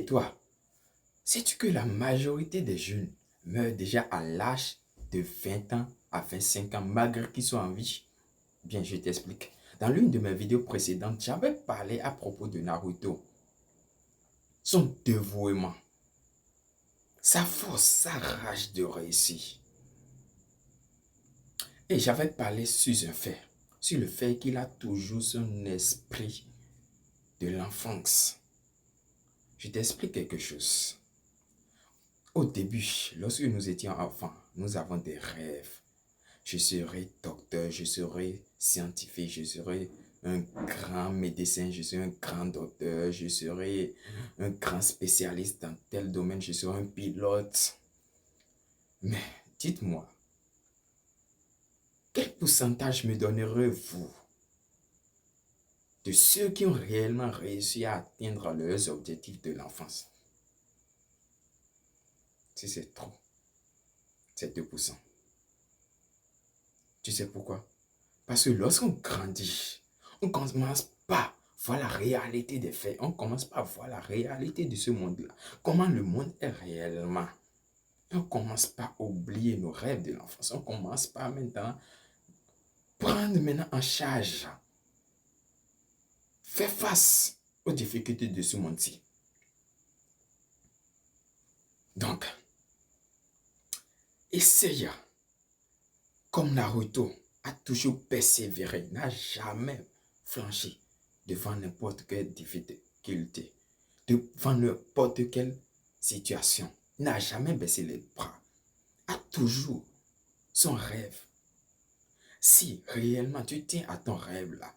Toi, sais-tu que la majorité des jeunes meurent déjà à l'âge de 20 ans à 25 ans malgré qu'ils soient en vie? Bien, je t'explique. Dans l'une de mes vidéos précédentes, j'avais parlé à propos de Naruto. Son dévouement, sa force, sa rage de réussir. Et j'avais parlé sur le fait qu'il a toujours son esprit de l'enfance. Je t'explique quelque chose. Au début, lorsque nous étions enfants, nous avons des rêves. Je serai docteur, je serai scientifique, je serai un grand médecin, je serai un grand docteur, je serai un grand spécialiste dans tel domaine, je serai un pilote. Mais dites-moi, quel pourcentage me donnerez-vous de ceux qui ont réellement réussi à atteindre leurs objectifs de l'enfance? Si c'est trop, c'est 2%. Tu sais pourquoi? Parce que lorsqu'on grandit, on commence pas à voir la réalité des faits. On commence pas à voir la réalité de ce monde-là. Comment le monde est réellement. On commence pas à oublier nos rêves de l'enfance. On commence pas maintenant prendre maintenant en charge. Faire face aux difficultés de ce monde-ci. Donc, essaye, comme Naruto a toujours persévéré, n'a jamais flanché devant n'importe quelle difficulté, devant n'importe quelle situation, n'a jamais baissé les bras, a toujours son rêve. Si réellement tu tiens à ton rêve là,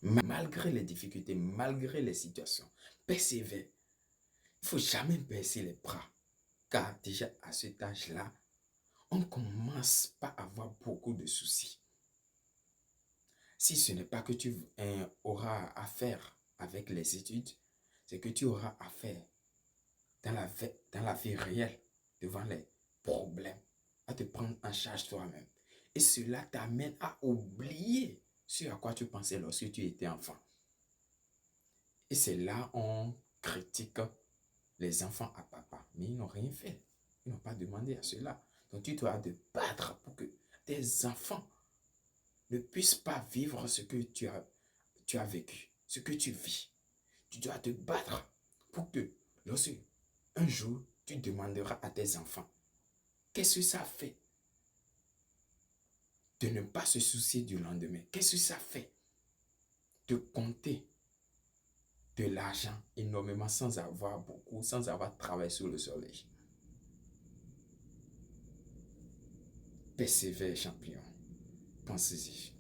malgré les difficultés, malgré les situations, persévère. Il ne faut jamais baisser les bras, car déjà à cet âge-là, on commence pas à avoir beaucoup de soucis. Si ce n'est pas que tu auras à faire avec les études, c'est que tu auras à faire dans la vie réelle, devant les problèmes, à te prendre en charge toi-même. Et cela t'amène à oublier ce à quoi tu pensais lorsque tu étais enfant. Et c'est là on critique les enfants à papa, mais ils n'ont rien fait. Ils n'ont pas demandé à cela. Donc tu dois te battre pour que tes enfants ne puissent pas vivre ce que tu as vécu, ce que tu vis. Tu dois te battre pour que lorsque un jour tu demanderas à tes enfants, qu'est-ce que ça fait de ne pas se soucier du lendemain? Qu'est-ce que ça fait de compter de l'argent énormément sans avoir beaucoup, sans avoir travaillé sous le soleil? Persévère, champion. Pensez-y.